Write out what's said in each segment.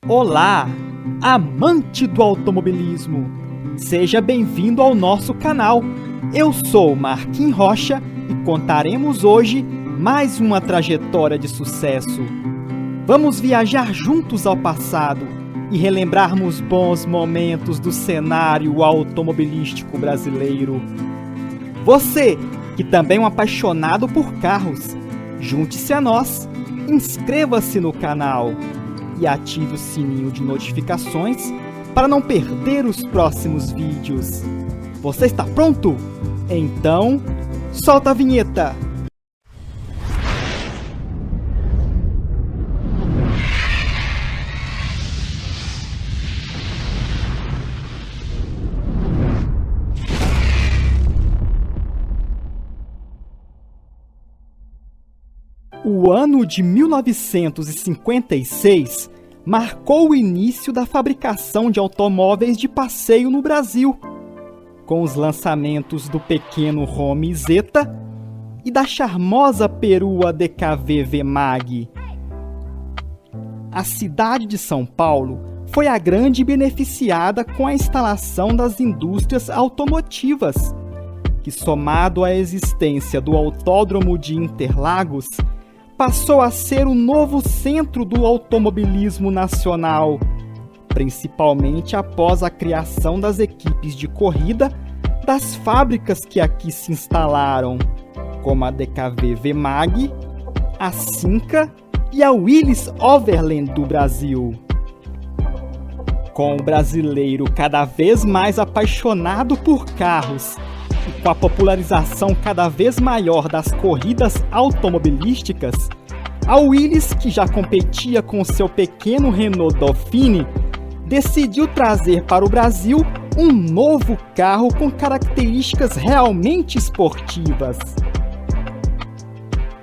Olá, amante do automobilismo! Seja bem-vindo ao nosso canal. Eu sou Marquinhos Rocha e contaremos hoje mais uma trajetória de sucesso. Vamos viajar juntos ao passado e relembrarmos bons momentos do cenário automobilístico brasileiro. Você, que também é um apaixonado por carros, junte-se a nós, inscreva-se no canal e ative o sininho de notificações para não perder os próximos vídeos. Você está pronto? Então, solta a vinheta! O ano de 1956 marcou o início da fabricação de automóveis de passeio no Brasil, com os lançamentos do pequeno Home Zeta e da charmosa perua DKV V-Mag. A cidade de São Paulo foi a grande beneficiada com a instalação das indústrias automotivas, que, somado à existência do Autódromo de Interlagos, passou a ser o novo centro do automobilismo nacional, principalmente após a criação das equipes de corrida das fábricas que aqui se instalaram, como a DKV V-Mag, a Simca e a Willys Overland do Brasil. Com o brasileiro cada vez mais apaixonado por carros e com a popularização cada vez maior das corridas automobilísticas, a Willys, que já competia com seu pequeno Renault Dauphine, decidiu trazer para o Brasil um novo carro com características realmente esportivas.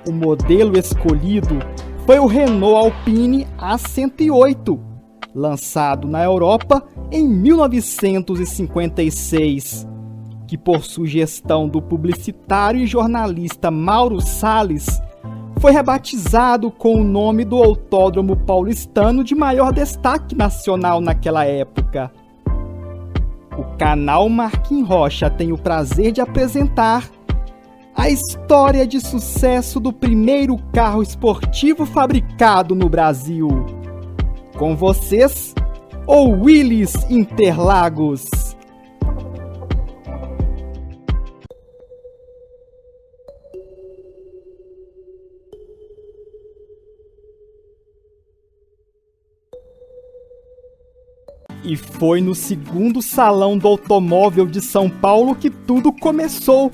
O modelo escolhido foi o Renault Alpine A108, lançado na Europa em 1956. Que, por sugestão do publicitário e jornalista Mauro Salles, foi rebatizado com o nome do autódromo paulistano de maior destaque nacional naquela época. O canal Marquinhos Rocha tem o prazer de apresentar a história de sucesso do primeiro carro esportivo fabricado no Brasil. Com vocês, o Willys Interlagos. E foi no segundo Salão do Automóvel de São Paulo que tudo começou.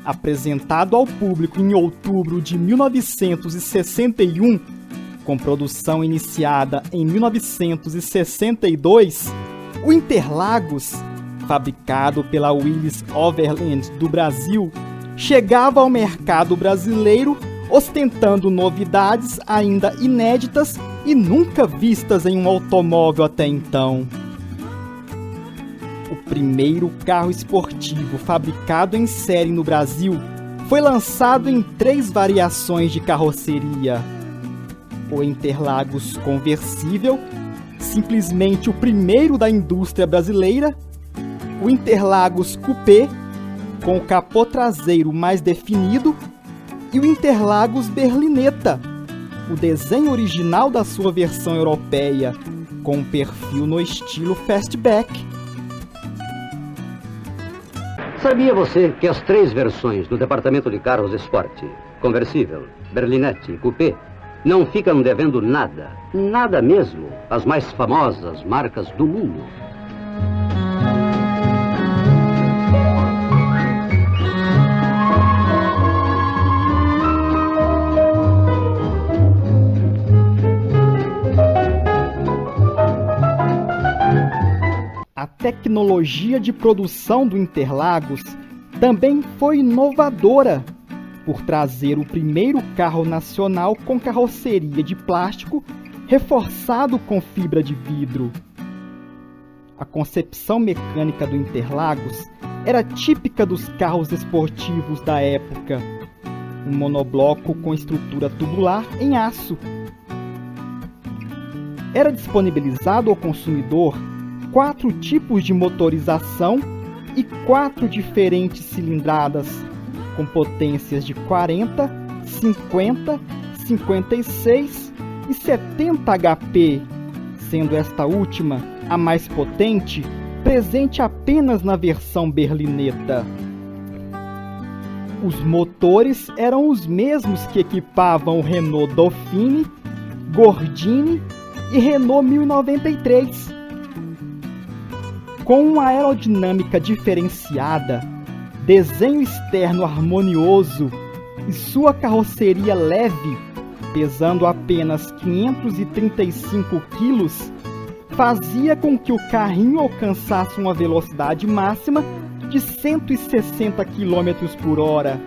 Apresentado ao público em outubro de 1961, com produção iniciada em 1962, o Interlagos, fabricado pela Willys Overland do Brasil, chegava ao mercado brasileiro ostentando novidades ainda inéditas e nunca vistas em um automóvel até então. O primeiro carro esportivo fabricado em série no Brasil foi lançado em 3 variações de carroceria: o Interlagos conversível, simplesmente o primeiro da indústria brasileira; o Interlagos coupé, com o capô traseiro mais definido; e o Interlagos berlinetta, o desenho original da sua versão europeia, com um perfil no estilo fastback. Sabia você que as 3 versões do departamento de carros Sport, conversível, berlinette e coupé, não ficam devendo nada, nada mesmo, às mais famosas marcas do mundo? A tecnologia de produção do Interlagos também foi inovadora, por trazer o primeiro carro nacional com carroceria de plástico reforçado com fibra de vidro. A concepção mecânica do Interlagos era típica dos carros esportivos da época, um monobloco com estrutura tubular em aço. era disponibilizado ao consumidor 4 tipos de motorização e 4 diferentes cilindradas, com potências de 40, 50, 56 e 70 HP, sendo esta última, a mais potente, presente apenas na versão berlineta. Os motores eram os mesmos que equipavam o Renault Dauphine, Gordini e Renault 1093. Com uma aerodinâmica diferenciada, desenho externo harmonioso e sua carroceria leve, pesando apenas 535 kg, fazia com que o carrinho alcançasse uma velocidade máxima de 160 km por hora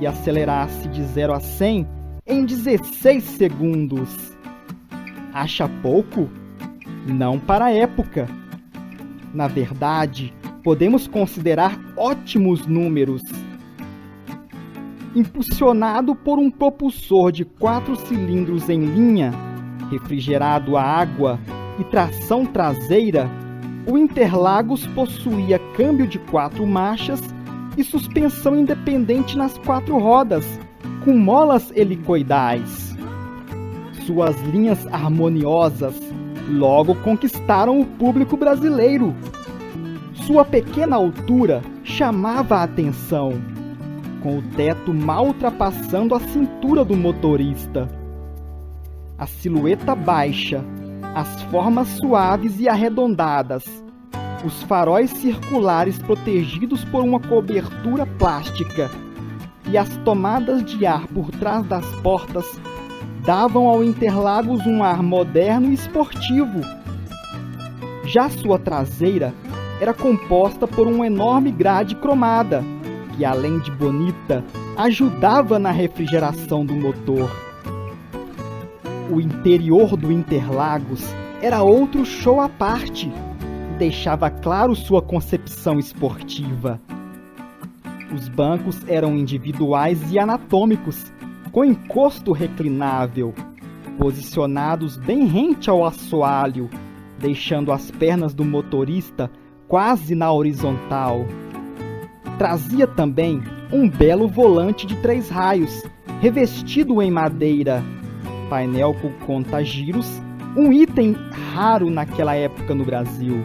e acelerasse de 0 a 100 em 16 segundos. Acha pouco? Não para a época. Na verdade, podemos considerar ótimos números. Impulsionado por um propulsor de 4 cilindros em linha, refrigerado a água e tração traseira, o Interlagos possuía câmbio de 4 marchas e suspensão independente nas 4 rodas, com molas helicoidais. Suas linhas harmoniosas logo conquistaram o público brasileiro. Sua pequena altura chamava a atenção, com o teto mal ultrapassando a cintura do motorista. A silhueta baixa, as formas suaves e arredondadas, os faróis circulares protegidos por uma cobertura plástica e as tomadas de ar por trás das portas davam ao Interlagos um ar moderno e esportivo. Já sua traseira era composta por uma enorme grade cromada, que além de bonita, ajudava na refrigeração do motor. O interior do Interlagos era outro show à parte e deixava claro sua concepção esportiva. Os bancos eram individuais e anatômicos, com encosto reclinável, posicionados bem rente ao assoalho, deixando as pernas do motorista quase na horizontal. Trazia também um belo volante de 3 raios, revestido em madeira, painel com conta-giros, um item raro naquela época no Brasil.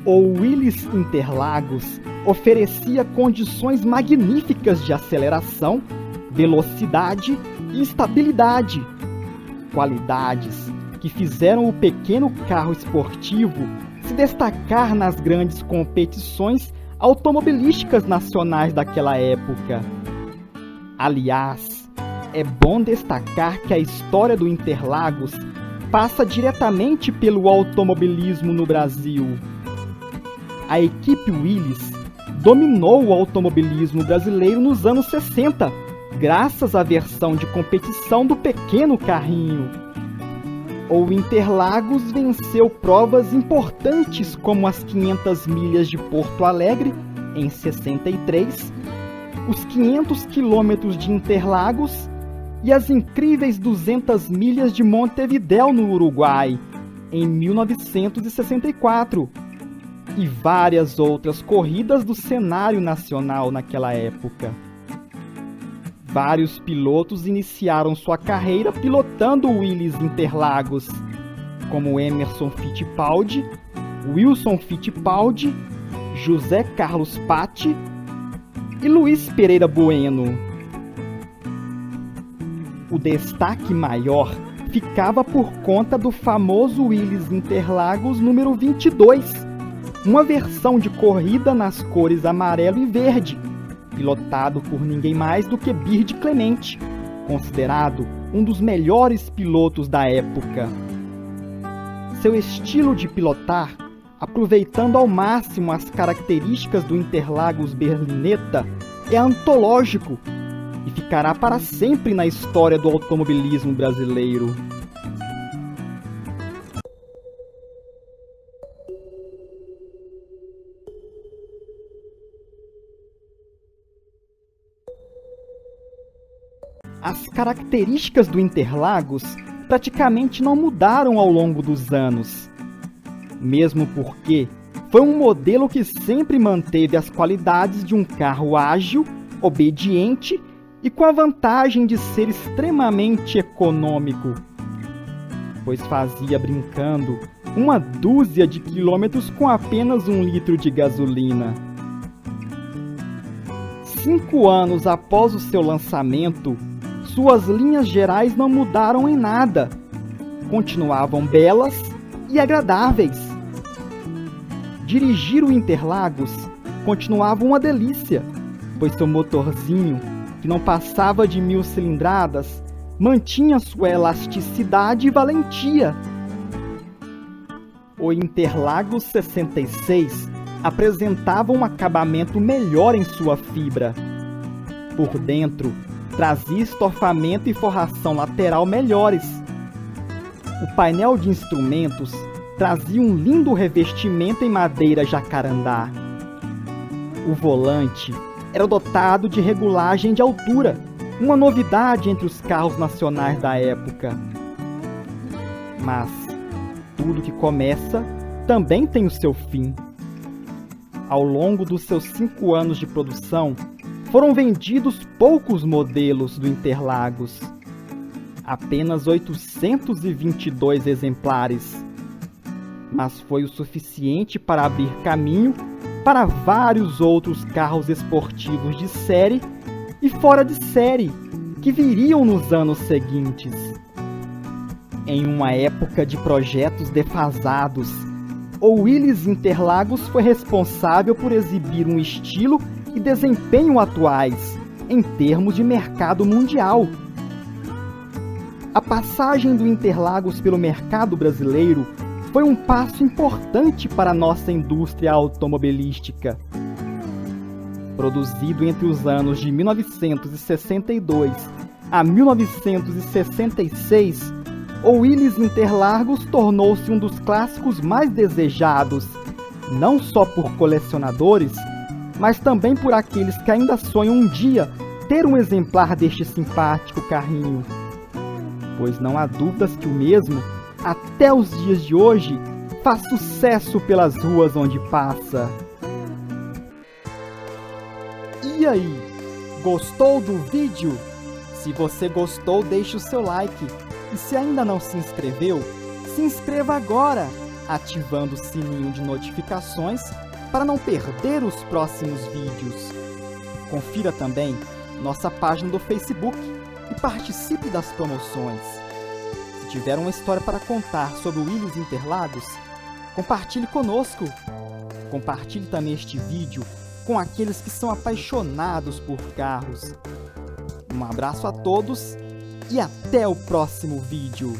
O Willys Interlagos oferecia condições magníficas de aceleração, velocidade e estabilidade, qualidades que fizeram o pequeno carro esportivo se destacar nas grandes competições automobilísticas nacionais daquela época. Aliás, é bom destacar que a história do Interlagos passa diretamente pelo automobilismo no Brasil. A equipe Willys dominou o automobilismo brasileiro nos anos 60, graças à versão de competição do pequeno carrinho. O Interlagos venceu provas importantes como as 500 milhas de Porto Alegre, em 63, os 500 quilômetros de Interlagos e as incríveis 200 milhas de Montevidéu, no Uruguai, em 1964, e várias outras corridas do cenário nacional naquela época. Vários pilotos iniciaram sua carreira pilotando o Willys Interlagos, como Emerson Fittipaldi, Wilson Fittipaldi, José Carlos Patti e Luiz Pereira Bueno. O destaque maior ficava por conta do famoso Willys Interlagos número 22, uma versão de corrida nas cores amarelo e verde, pilotado por ninguém mais do que Bird Clemente, considerado um dos melhores pilotos da época. Seu estilo de pilotar, aproveitando ao máximo as características do Interlagos berlineta, é antológico e ficará para sempre na história do automobilismo brasileiro. As características do Interlagos praticamente não mudaram ao longo dos anos. Mesmo porque foi um modelo que sempre manteve as qualidades de um carro ágil, obediente e com a vantagem de ser extremamente econômico, pois fazia, brincando, 1 dúzia de quilômetros com apenas 1 litro de gasolina. 5 anos após o seu lançamento, suas linhas gerais não mudaram em nada. Continuavam belas e agradáveis. Dirigir o Interlagos continuava uma delícia, pois seu motorzinho, que não passava de 1000 cilindradas, mantinha sua elasticidade e valentia. O Interlagos 66 apresentava um acabamento melhor em sua fibra. Por dentro, trazia estofamento e forração lateral melhores. O painel de instrumentos trazia um lindo revestimento em madeira jacarandá. O volante era dotado de regulagem de altura, uma novidade entre os carros nacionais da época. Mas tudo que começa também tem o seu fim. Ao longo dos seus 5 anos de produção, foram vendidos poucos modelos do Interlagos. Apenas 822 exemplares. Mas foi o suficiente para abrir caminho para vários outros carros esportivos de série e fora de série que viriam nos anos seguintes. Em uma época de projetos defasados, o Willys Interlagos foi responsável por exibir um estilo e desempenho atuais em termos de mercado mundial. A passagem do Interlagos pelo mercado brasileiro foi um passo importante para a nossa indústria automobilística. Produzido entre os anos de 1962 a 1966, o Willys Interlagos tornou-se um dos clássicos mais desejados, não só por colecionadores, mas também por aqueles que ainda sonham um dia ter um exemplar deste simpático carrinho. Pois não há dúvidas que o mesmo, até os dias de hoje, faz sucesso pelas ruas onde passa. E aí, gostou do vídeo? Se você gostou, deixe o seu like. E se ainda não se inscreveu, se inscreva agora, ativando o sininho de notificações para não perder os próximos vídeos. Confira também nossa página do Facebook e participe das promoções. Se tiver uma história para contar sobre o Willys Interlagos, compartilhe conosco. Compartilhe também este vídeo com aqueles que são apaixonados por carros. Um abraço a todos e até o próximo vídeo.